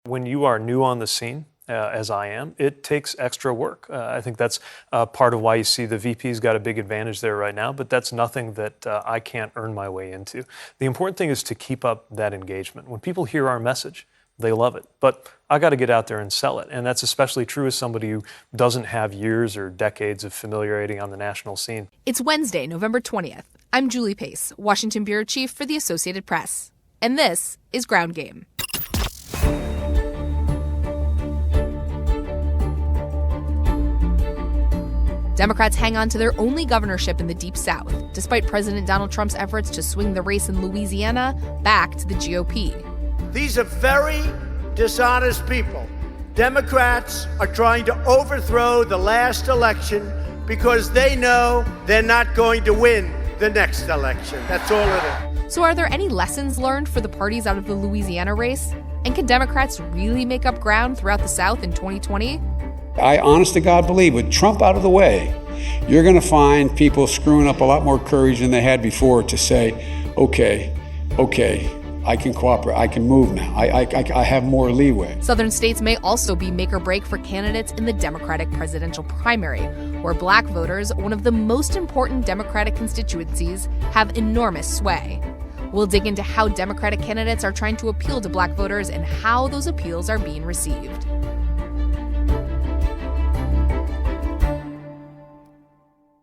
When you are new on the scene, as I am, it takes extra work. I think that's part of why you see the VP's got a big advantage there right now, but that's nothing that I can't earn my way into. The important thing is to keep up that engagement. When people hear our message, they love it. But I got to get out there and sell it. And that's especially true as somebody who doesn't have years or decades of familiarity on the national scene. It's Wednesday, November 20th. I'm Julie Pace, Washington Bureau Chief for the Associated Press. And this is Ground Game. Democrats hang on to their only governorship in the Deep South, despite President Donald Trump's efforts to swing the race in Louisiana back to the GOP. These are very dishonest people. Democrats are trying to overthrow the last election because they know they're not going to win the next election. That's all it is. So are there any lessons learned for the parties out of the Louisiana race? And can Democrats really make up ground throughout the South in 2020? I honest to God believe with Trump out of the way, you're going to find people screwing up a lot more courage than they had before to say, okay, I can cooperate, I can move now, I have more leeway. Southern states may also be make or break for candidates in the Democratic presidential primary, where black voters, one of the most important Democratic constituencies, have enormous sway. We'll dig into how Democratic candidates are trying to appeal to black voters and how those appeals are being received.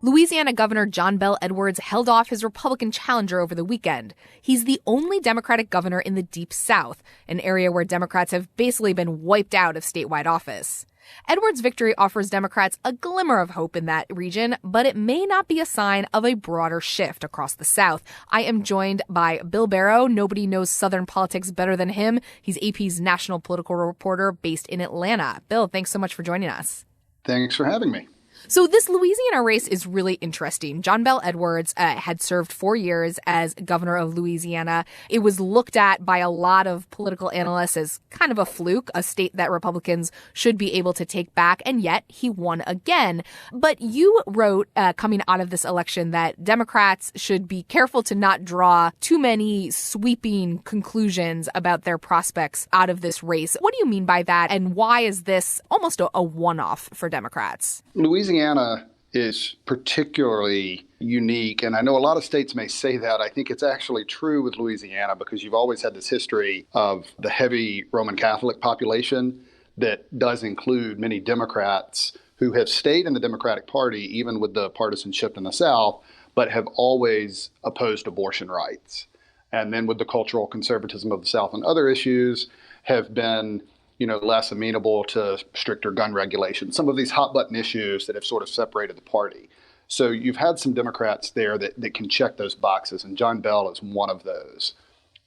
Louisiana Governor John Bel Edwards held off his Republican challenger over the weekend. He's the only Democratic governor in the Deep South, an area where Democrats have basically been wiped out of statewide office. Edwards' victory offers Democrats a glimmer of hope in that region, but it may not be a sign of a broader shift across the South. I am joined by Bill Barrow. Nobody knows Southern politics better than him. He's AP's national political reporter based in Atlanta. Bill, thanks so much for joining us. Thanks for having me. So this Louisiana race is really interesting. John Bel Edwards had served 4 years as governor of Louisiana. It was looked at by a lot of political analysts as kind of a fluke, a state that Republicans should be able to take back, and yet he won again. But you wrote coming out of this election that Democrats should be careful to not draw too many sweeping conclusions about their prospects out of this race. What do you mean by that, and why is this almost a one-off for Democrats? Louisiana is particularly unique, and I know a lot of states may say that. I think it's actually true with Louisiana because you've always had this history of the heavy Roman Catholic population that does include many Democrats who have stayed in the Democratic Party, even with the partisanship in the South, but have always opposed abortion rights. And then with the cultural conservatism of the South and other issues, have been less amenable to stricter gun regulations, some of these hot button issues that have sort of separated the party. So you've had some Democrats there that can check those boxes, and John Bel is one of those.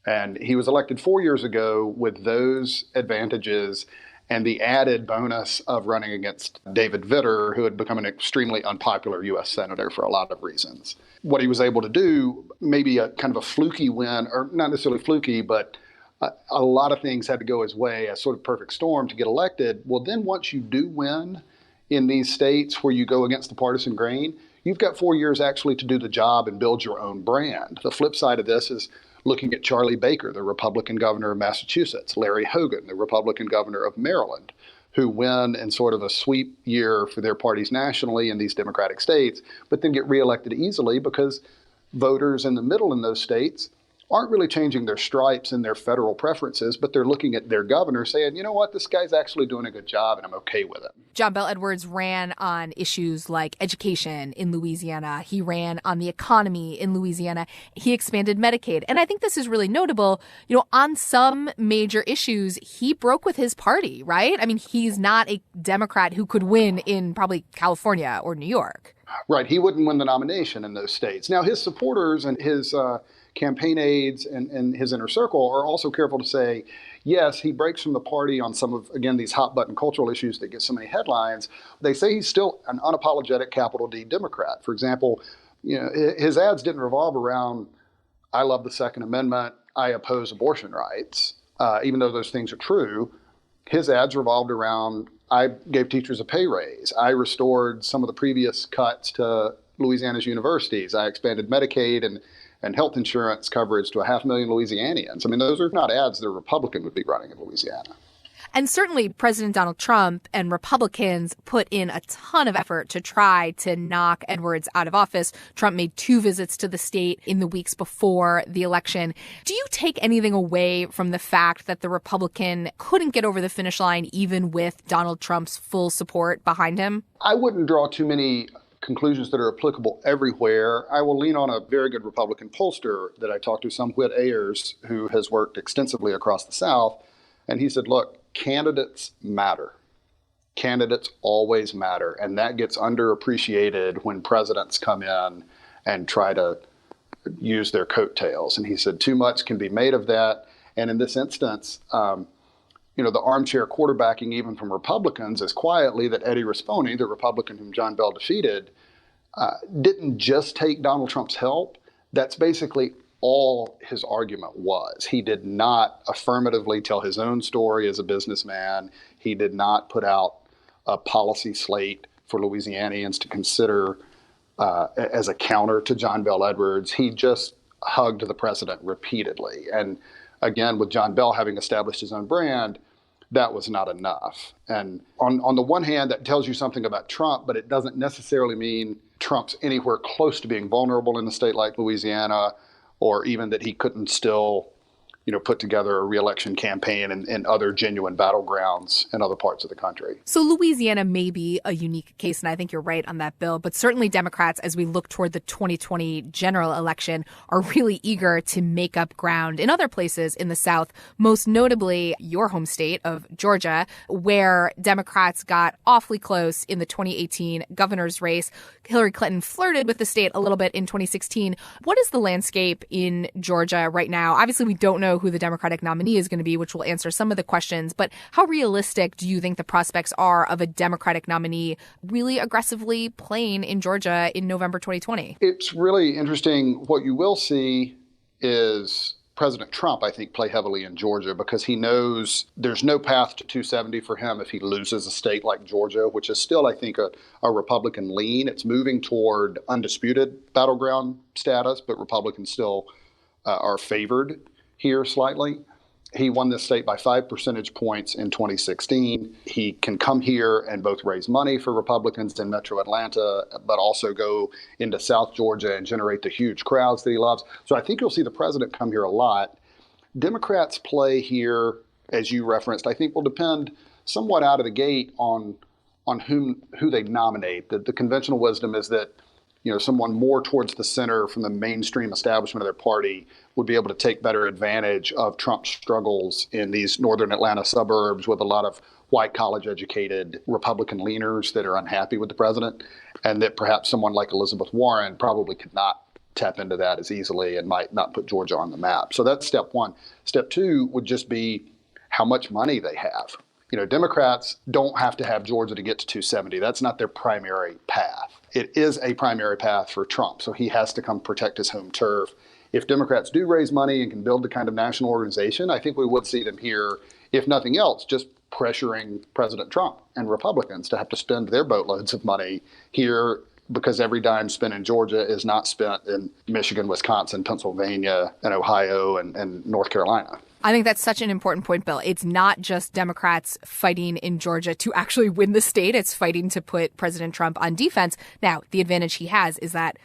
And he was elected 4 years ago with those advantages and the added bonus of running against David Vitter, who had become an extremely unpopular U.S. senator for a lot of reasons. What he was able to do, maybe a kind of a fluky win, or not necessarily fluky, but a lot of things had to go his way, a sort of perfect storm to get elected. Well, then once you do win in these states where you go against the partisan grain, you've got 4 years actually to do the job and build your own brand. The flip side of this is looking at Charlie Baker, the Republican governor of Massachusetts, Larry Hogan, the Republican governor of Maryland, who win in sort of a sweep year for their parties nationally in these Democratic states, but then get reelected easily because voters in the middle in those states aren't really changing their stripes and their federal preferences, but they're looking at their governor saying, you know what, this guy's actually doing a good job and I'm okay with it. John Bel Edwards ran on issues like education in Louisiana. He ran on the economy in Louisiana. He expanded Medicaid. And I think this is really notable. On some major issues, he broke with his party, right? I mean, he's not a Democrat who could win in probably California or New York. Right. He wouldn't win the nomination in those states. Now, his supporters and his campaign aides and his inner circle are also careful to say, yes, he breaks from the party on some of, again, these hot button cultural issues that get so many headlines. They say he's still an unapologetic capital D Democrat. For example, his ads didn't revolve around, I love the Second Amendment, I oppose abortion rights, even though those things are true. His ads revolved around, I gave teachers a pay raise. I restored some of the previous cuts to Louisiana's universities. I expanded Medicaid and health insurance coverage to 500,000 Louisianians. I mean, those are not ads that a Republican would be running in Louisiana. And certainly President Donald Trump and Republicans put in a ton of effort to try to knock Edwards out of office. Trump made 2 visits to the state in the weeks before the election. Do you take anything away from the fact that the Republican couldn't get over the finish line even with Donald Trump's full support behind him? I wouldn't draw too many conclusions that are applicable everywhere. I will lean on a very good Republican pollster that I talked to, some Whit Ayers, who has worked extensively across the South. And he said, look, candidates matter. Candidates always matter. And that gets underappreciated when presidents come in and try to use their coattails. And he said, too much can be made of that. And in this instance, the armchair quarterbacking, even from Republicans, is quietly that Eddie Rispone, the Republican whom John Bel defeated, didn't just take Donald Trump's help. That's basically all his argument was. He did not affirmatively tell his own story as a businessman. He did not put out a policy slate for Louisianians to consider as a counter to John Bel Edwards. He just hugged the president repeatedly. And again, with John Bel having established his own brand, that was not enough. And on the one hand, that tells you something about Trump, but it doesn't necessarily mean Trump's anywhere close to being vulnerable in a state like Louisiana, or even that he couldn't still, put together a reelection campaign in other genuine battlegrounds in other parts of the country. So Louisiana may be a unique case, and I think you're right on that, Bill. But certainly Democrats, as we look toward the 2020 general election, are really eager to make up ground in other places in the South, most notably your home state of Georgia, where Democrats got awfully close in the 2018 governor's race. Hillary Clinton flirted with the state a little bit in 2016. What is the landscape in Georgia right now? Obviously, we don't know who the Democratic nominee is going to be, which will answer some of the questions. But how realistic do you think the prospects are of a Democratic nominee really aggressively playing in Georgia in November 2020? It's really interesting. What you will see is President Trump, I think, play heavily in Georgia because he knows there's no path to 270 for him if he loses a state like Georgia, which is still, I think, a Republican lean. It's moving toward undisputed battleground status, but Republicans still are favored here slightly. He won this state by 5 percentage points in 2016. He can come here and both raise money for Republicans in Metro Atlanta, but also go into South Georgia and generate the huge crowds that he loves. So I think you'll see the president come here a lot. Democrats' play here, as you referenced, I think will depend somewhat out of the gate on who they nominate. The conventional wisdom is that someone more towards the center from the mainstream establishment of their party would be able to take better advantage of Trump's struggles in these northern Atlanta suburbs with a lot of white college-educated Republican leaners that are unhappy with the president, and that perhaps someone like Elizabeth Warren probably could not tap into that as easily and might not put Georgia on the map. So that's step one. Step two would just be how much money they have. Democrats don't have to have Georgia to get to 270. That's not their primary path. It is a primary path for Trump, so he has to come protect his home turf. If Democrats do raise money and can build the kind of national organization, I think we would see them here, if nothing else, just pressuring President Trump and Republicans to have to spend their boatloads of money here because every dime spent in Georgia is not spent in Michigan, Wisconsin, Pennsylvania, and Ohio and North Carolina. I think that's such an important point, Bill. It's not just Democrats fighting in Georgia to actually win the state. It's fighting to put President Trump on defense. Now, the advantage he has is that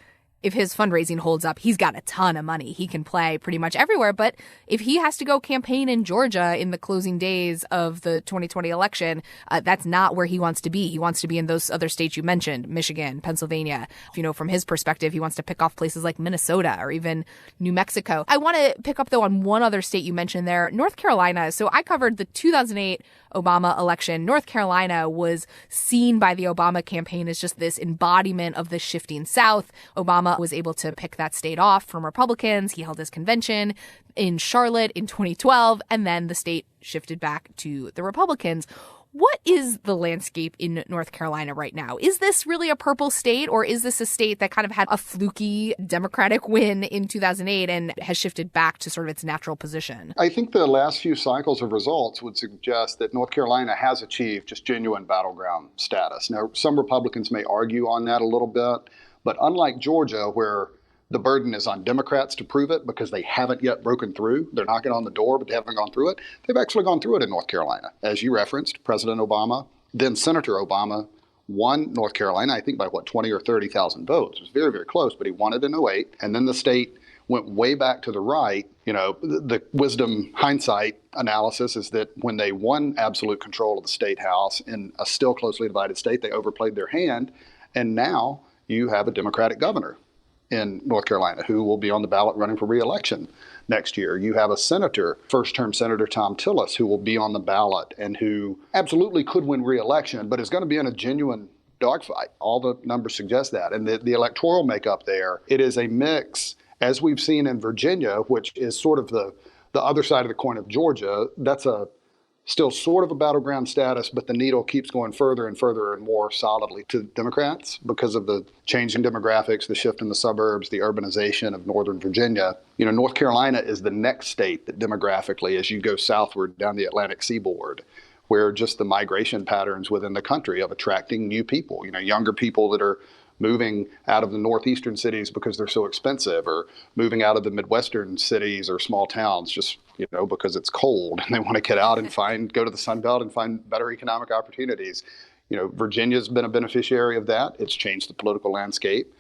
if his fundraising holds up, he's got a ton of money. He can play pretty much everywhere. But if he has to go campaign in Georgia in the closing days of the 2020 election, that's not where he wants to be. He wants to be in those other states you mentioned, Michigan, Pennsylvania. From his perspective, he wants to pick off places like Minnesota or even New Mexico. I want to pick up, though, on one other state you mentioned there, North Carolina. So I covered the 2008 Obama election. North Carolina was seen by the Obama campaign as just this embodiment of the shifting South. Obama was able to pick that state off from Republicans. He held his convention in Charlotte in 2012, and then the state shifted back to the Republicans. What is the landscape in North Carolina right now? Is this really a purple state, or is this a state that kind of had a fluky Democratic win in 2008 and has shifted back to sort of its natural position? I think the last few cycles of results would suggest that North Carolina has achieved just genuine battleground status. Now, some Republicans may argue on that a little bit, but unlike Georgia, where The burden is on Democrats to prove it because they haven't yet broken through. They're knocking on the door, but they haven't gone through it. They've actually gone through it in North Carolina. As you referenced, President Obama, then Senator Obama, won North Carolina, I think by 20 or 30,000 votes. It was very, very close, but he won it in '08. And then the state went way back to the right. The wisdom hindsight analysis is that when they won absolute control of the state house in a still closely divided state, they overplayed their hand. And now you have a Democratic governor in North Carolina who will be on the ballot running for re-election next year. You have a senator, first-term Senator Tom Tillis, who will be on the ballot and who absolutely could win re-election, but is going to be in a genuine dogfight. All the numbers suggest that. And the electoral makeup there, it is a mix, as we've seen in Virginia, which is sort of the other side of the coin of Georgia. That's still sort of a battleground status, but the needle keeps going further and further and more solidly to Democrats because of the changing demographics, the shift in the suburbs, the urbanization of Northern Virginia. North Carolina is the next state that demographically, as you go southward down the Atlantic seaboard, where just the migration patterns within the country of attracting new people, younger people that are moving out of the northeastern cities because they're so expensive, or moving out of the Midwestern cities or small towns just because it's cold and they want to get out and go to the Sun Belt and find better economic opportunities. Virginia's been a beneficiary of that. It's changed the political landscape.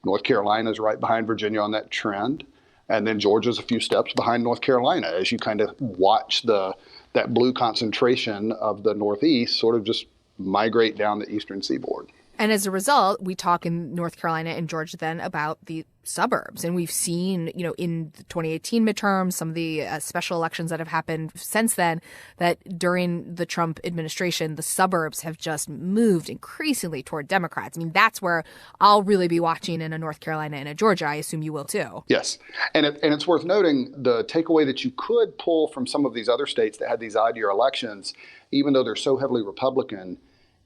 North Carolina is right behind Virginia on that trend. And then Georgia's a few steps behind North Carolina as you kind of watch that blue concentration of the Northeast sort of just migrate down the eastern seaboard. And as a result, we talk in North Carolina and Georgia then about the suburbs. And we've seen, in the 2018 midterms, some of the special elections that have happened since then, that during the Trump administration, the suburbs have just moved increasingly toward Democrats. I mean, that's where I'll really be watching in a North Carolina and a Georgia. I assume you will too. Yes. And it's worth noting the takeaway that you could pull from some of these other states that had these odd year elections, even though they're so heavily Republican,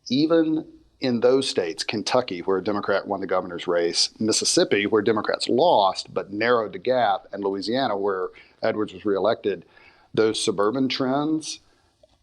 even in those states, Kentucky, where a Democrat won the governor's race, Mississippi, where Democrats lost but narrowed the gap, and Louisiana, where Edwards was reelected, those suburban trends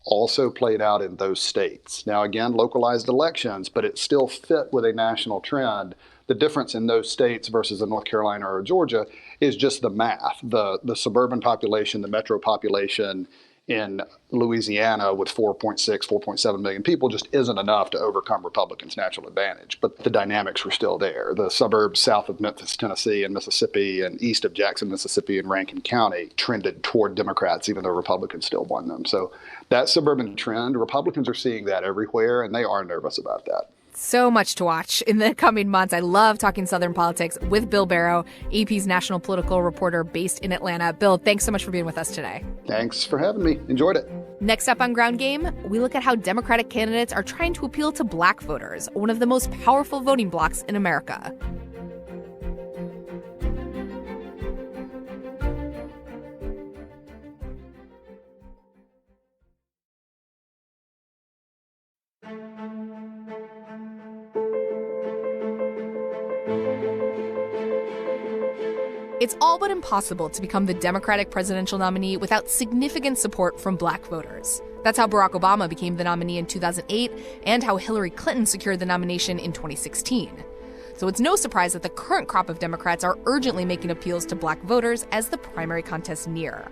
also played out in those states. Now, again, localized elections, but it still fit with a national trend. The difference in those states versus a North Carolina or a Georgia is just the math. The suburban population, the metro population in Louisiana with 4.7 million people just isn't enough to overcome Republicans' natural advantage. But the dynamics were still there. The suburbs south of Memphis, Tennessee, and Mississippi, and east of Jackson, Mississippi, and Rankin County trended toward Democrats, even though Republicans still won them. So that suburban trend, Republicans are seeing that everywhere, and they are nervous about that. So much to watch in the coming months. I love talking Southern politics with Bill Barrow, AP's national political reporter based in Atlanta. Bill, thanks so much for being with us today. Thanks for having me. Enjoyed it. Next up on Ground Game, we look at how Democratic candidates are trying to appeal to Black voters, one of the most powerful voting blocs in America. It's all but impossible to become the Democratic presidential nominee without significant support from Black voters. That's how Barack Obama became the nominee in 2008 and how Hillary Clinton secured the nomination in 2016. So it's no surprise that the current crop of Democrats are urgently making appeals to Black voters as the primary contests near.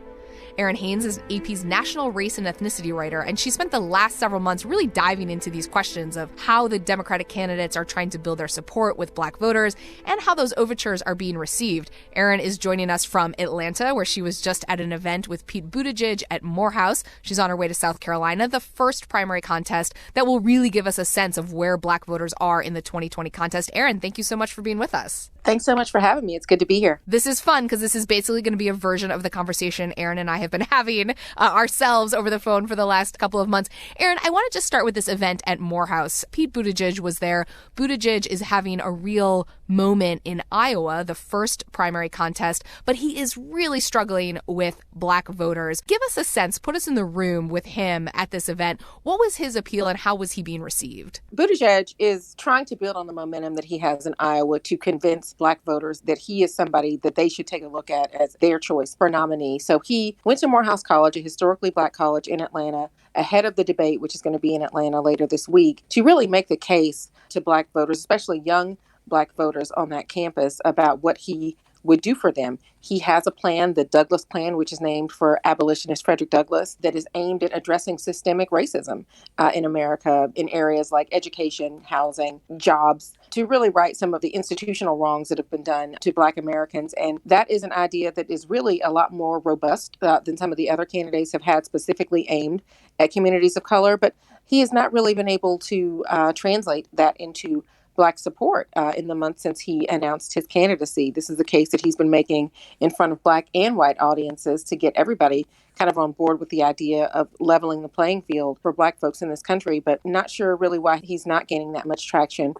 Erin Haynes is AP's national race and ethnicity writer, and she spent the last several months really diving into these questions of how the Democratic candidates are trying to build their support with Black voters and how those overtures are being received. Erin is joining us from Atlanta, where she was just at an event with Pete Buttigieg at Morehouse. She's on her way to South Carolina, the first primary contest that will really give us a sense of where Black voters are in the 2020 contest. Erin, thank you so much for being with us. Thanks so much for having me. It's good to be here. This is fun because this is basically going to be a version of the conversation Erin and I have been having ourselves over the phone for the last couple of months. Erin, I want to just start with this event at Morehouse. Pete Buttigieg was there. Buttigieg is having a real moment in Iowa, the first primary contest, but he is really struggling with Black voters. Give us a sense, put us in the room with him at this event. What was his appeal and how was he being received? Buttigieg is trying to build on the momentum that he has in Iowa to convince Black voters that he is somebody that they should take a look at as their choice for nominee. So he went to Morehouse College, a historically Black college in Atlanta, ahead of the debate, which is going to be in Atlanta later this week, to really make the case to Black voters, especially young Black voters on that campus, about what he would do for them. He has a plan, the Douglas Plan, which is named for abolitionist Frederick Douglass, that is aimed at addressing systemic racism in America in areas like education, housing, jobs, to really right some of the institutional wrongs that have been done to Black Americans. And that is an idea that is really a lot more robust than some of the other candidates have had, specifically aimed at communities of color. But he has not really been able to translate that into Black support in the months since he announced his candidacy. This is the case that he's been making in front of Black and white audiences to get everybody kind of on board with the idea of leveling the playing field for Black folks in this country, but not sure really why he's not gaining that much traction.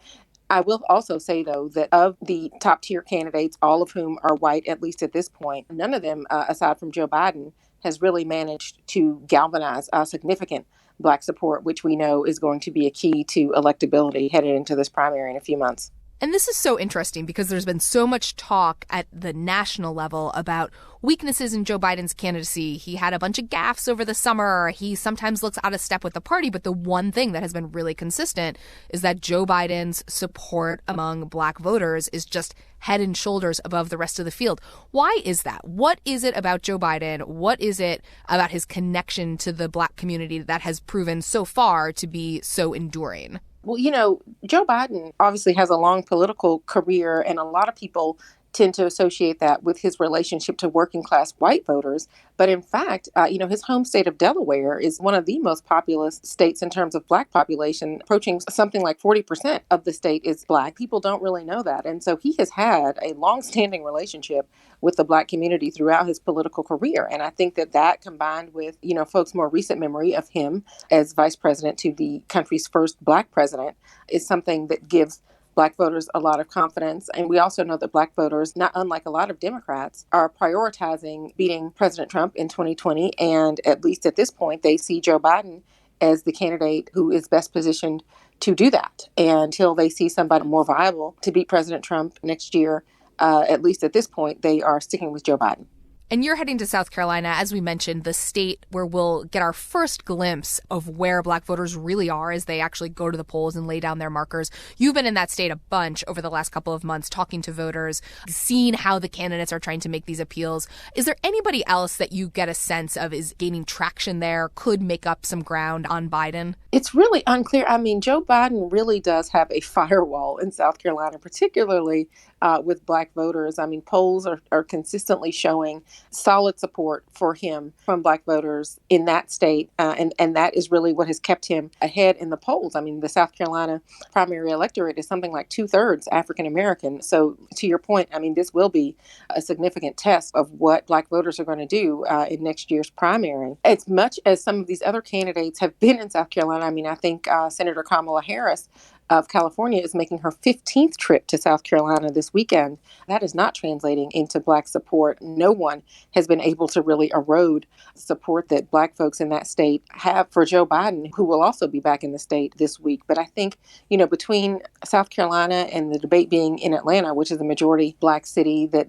I will also say, though, that of the top tier candidates, all of whom are white, at least at this point, none of them, aside from Joe Biden, has really managed to galvanize significant Black support, which we know is going to be a key to electability headed into this primary in a few months. And this is so interesting because there's been so much talk at the national level about weaknesses in Joe Biden's candidacy. He had a bunch of gaffes over the summer. He sometimes looks out of step with the party. But the one thing that has been really consistent is that Joe Biden's support among Black voters is just head and shoulders above the rest of the field. Why is that? What is it about Joe Biden? What is it about his connection to the Black community that has proven so far to be so enduring? Well, Joe Biden obviously has a long political career, and a lot of people tend to associate that with his relationship to working class white voters. But in fact, his home state of Delaware is one of the most populous states in terms of Black population, approaching something like 40% of the state is Black. People don't really know that. And so he has had a longstanding relationship with the Black community throughout his political career. And I think that combined with, folks' more recent memory of him as vice president to the country's first Black president is something that gives Black voters a lot of confidence. And we also know that Black voters, not unlike a lot of Democrats, are prioritizing beating President Trump in 2020. And at least at this point, they see Joe Biden as the candidate who is best positioned to do that. And until they see somebody more viable to beat President Trump next year, at least at this point, they are sticking with Joe Biden. And you're heading to South Carolina, as we mentioned, the state where we'll get our first glimpse of where Black voters really are as they actually go to the polls and lay down their markers. You've been in that state a bunch over the last couple of months, talking to voters, seeing how the candidates are trying to make these appeals. Is there anybody else that you get a sense of is gaining traction there, could make up some ground on Biden? It's really unclear. I mean, Joe Biden really does have a firewall in South Carolina, particularly with Black voters. I mean, polls are consistently showing solid support for him from Black voters in that state. And that is really what has kept him ahead in the polls. I mean, the South Carolina primary electorate is something like 2/3 African American. So to your point, I mean, this will be a significant test of what Black voters are going to do in next year's primary. As much as some of these other candidates have been in South Carolina, I mean, I think Senator Kamala Harris of California is making her 15th trip to South Carolina this weekend. That is not translating into Black support. No one has been able to really erode support that Black folks in that state have for Joe Biden, who will also be back in the state this week. But I think, between South Carolina and the debate being in Atlanta, which is a majority Black city that,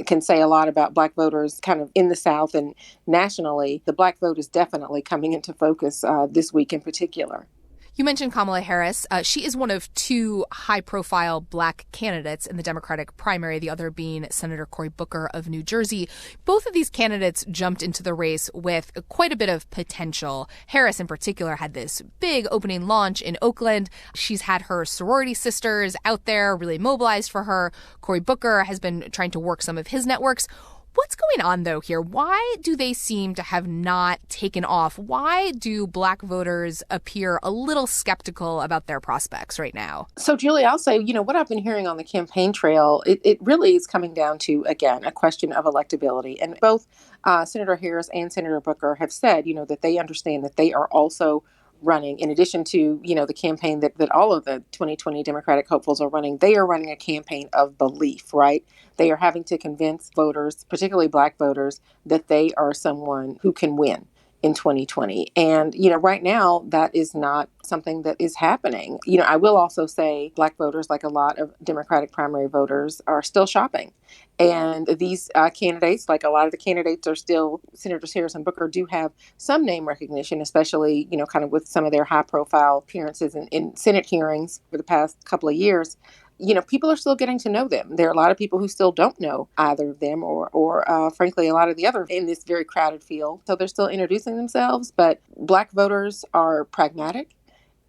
can say a lot about Black voters kind of in the South and nationally, the Black vote is definitely coming into focus this week in particular. You mentioned Kamala Harris. She is one of two high-profile Black candidates in the Democratic primary, the other being Senator Cory Booker of New Jersey. Both of these candidates jumped into the race with quite a bit of potential. Harris, in particular, had this big opening launch in Oakland. She's had her sorority sisters out there really mobilized for her. Cory Booker has been trying to work some of his networks. What's going on, though, here? Why do they seem to have not taken off? Why do Black voters appear a little skeptical about their prospects right now? So, Julie, I'll say, what I've been hearing on the campaign trail, it really is coming down to, again, a question of electability. And both Senator Harris and Senator Booker have said, that they understand that they are also running, in addition to, the campaign that all of the 2020 Democratic hopefuls are running, they are running a campaign of belief, right? They are having to convince voters, particularly Black voters, that they are someone who can win in 2020. And, right now, that is not something that is happening. I will also say Black voters, like a lot of Democratic primary voters, are still shopping. And these candidates, like a lot of the candidates are still, Senators Harris and Booker do have some name recognition, especially, kind of with some of their high profile appearances in Senate hearings for the past couple of years. people are still getting to know them. There are a lot of people who still don't know either of them or frankly, a lot of the other in this very crowded field. So they're still introducing themselves. But Black voters are pragmatic.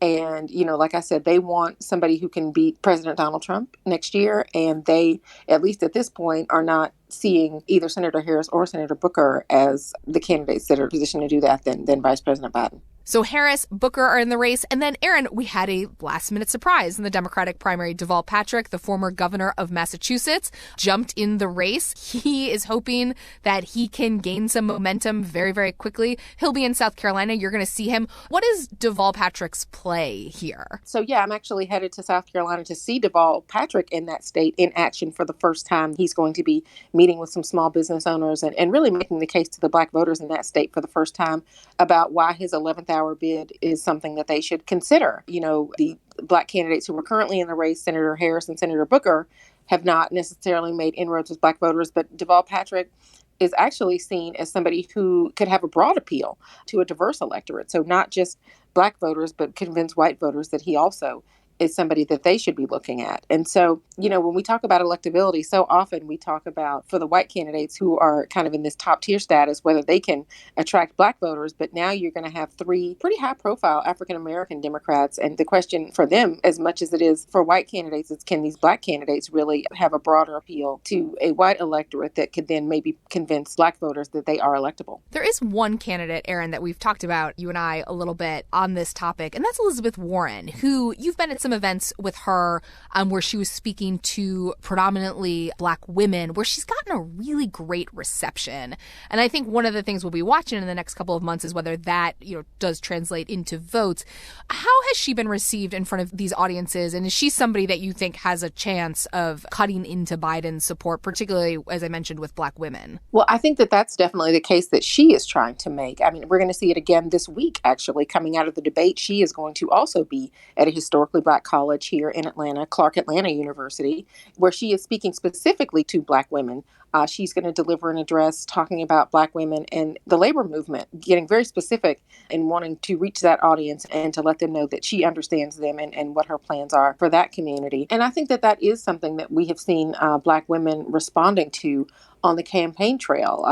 And, like I said, they want somebody who can beat President Donald Trump next year. And they, at least at this point, are not seeing either Senator Harris or Senator Booker as the candidates that are positioned to do that than Vice President Biden. So Harris, Booker are in the race. And then, Erin, we had a last-minute surprise in the Democratic primary. Deval Patrick, the former governor of Massachusetts, jumped in the race. He is hoping that he can gain some momentum very, very quickly. He'll be in South Carolina. You're going to see him. What is Deval Patrick's play here? So, yeah, I'm actually headed to South Carolina to see Deval Patrick in that state in action for the first time. He's going to be meeting with some small business owners and really making the case to the Black voters in that state for the first time about why his 11th hour bid is something that they should consider. The Black candidates who are currently in the race, Senator Harris and Senator Booker, have not necessarily made inroads with Black voters, but Deval Patrick is actually seen as somebody who could have a broad appeal to a diverse electorate. So not just Black voters, but convince white voters that he also is somebody that they should be looking at. And so, when we talk about electability, so often we talk about for the white candidates who are kind of in this top tier status, whether they can attract Black voters. But now you're going to have 3 pretty high profile African-American Democrats. And the question for them, as much as it is for white candidates, is can these Black candidates really have a broader appeal to a white electorate that could then maybe convince Black voters that they are electable? There is one candidate, Erin, that we've talked about, you and I, a little bit on this topic, and that's Elizabeth Warren, who you've been at some events with her where she was speaking to predominantly Black women, where she's gotten a really great reception. And I think one of the things we'll be watching in the next couple of months is whether that, does translate into votes. How has she been received in front of these audiences? And is she somebody that you think has a chance of cutting into Biden's support, particularly, as I mentioned, with Black women? Well, I think that that's definitely the case that she is trying to make. I mean, we're going to see it again this week, actually, coming out of the debate. She is going to also be at a historically Black college here in Atlanta, Clark Atlanta University, where she is speaking specifically to Black women. She's going to deliver an address talking about Black women and the labor movement, getting very specific and wanting to reach that audience and to let them know that she understands them and what her plans are for that community. And I think that that is something that we have seen Black women responding to on the campaign trail.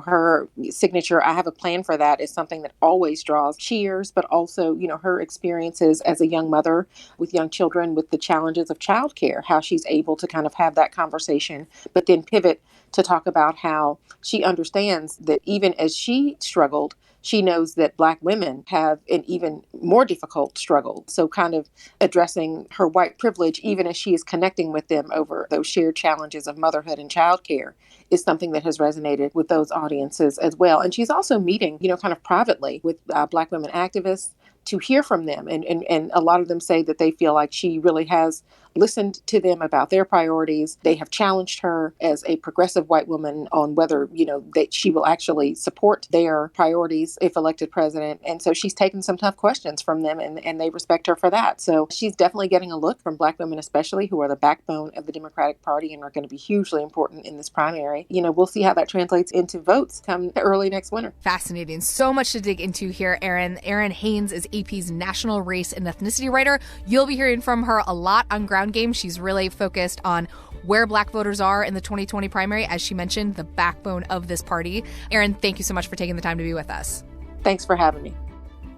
Her signature, I have a plan for that, is something that always draws cheers, but also, her experiences as a young mother with young children, with the challenges of childcare, how she's able to kind of have that conversation, but then pivot to talk about how she understands that even as she struggled, she knows that Black women have an even more difficult struggle. So kind of addressing her white privilege, even as she is connecting with them over those shared challenges of motherhood and childcare, is something that has resonated with those audiences as well. And she's also meeting, kind of privately with Black women activists to hear from them. And a lot of them say that they feel like she really has listened to them about their priorities. They have challenged her as a progressive white woman on whether, that she will actually support their priorities if elected president. And so she's taken some tough questions from them and they respect her for that. So she's definitely getting a look from Black women, especially, who are the backbone of the Democratic Party and are going to be hugely important in this primary. We'll see how that translates into votes come early next winter. Fascinating. So much to dig into here, Errin. Erin Haynes is AP's national race and ethnicity writer. You'll be hearing from her a lot on Ground Game. She's really focused on where Black voters are in the 2020 primary, as she mentioned, the backbone of this party. Erin, thank you so much for taking the time to be with us. Thanks for having me.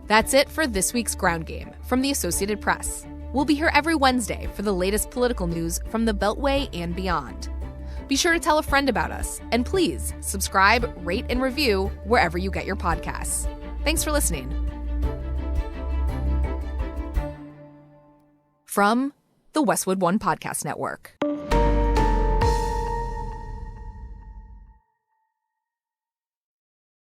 That's it for this week's Ground Game from the Associated Press. We'll be here every Wednesday for the latest political news from the Beltway and beyond. Be sure to tell a friend about us, and please subscribe, rate, and review wherever you get your podcasts. Thanks for listening. From the Westwood One Podcast Network.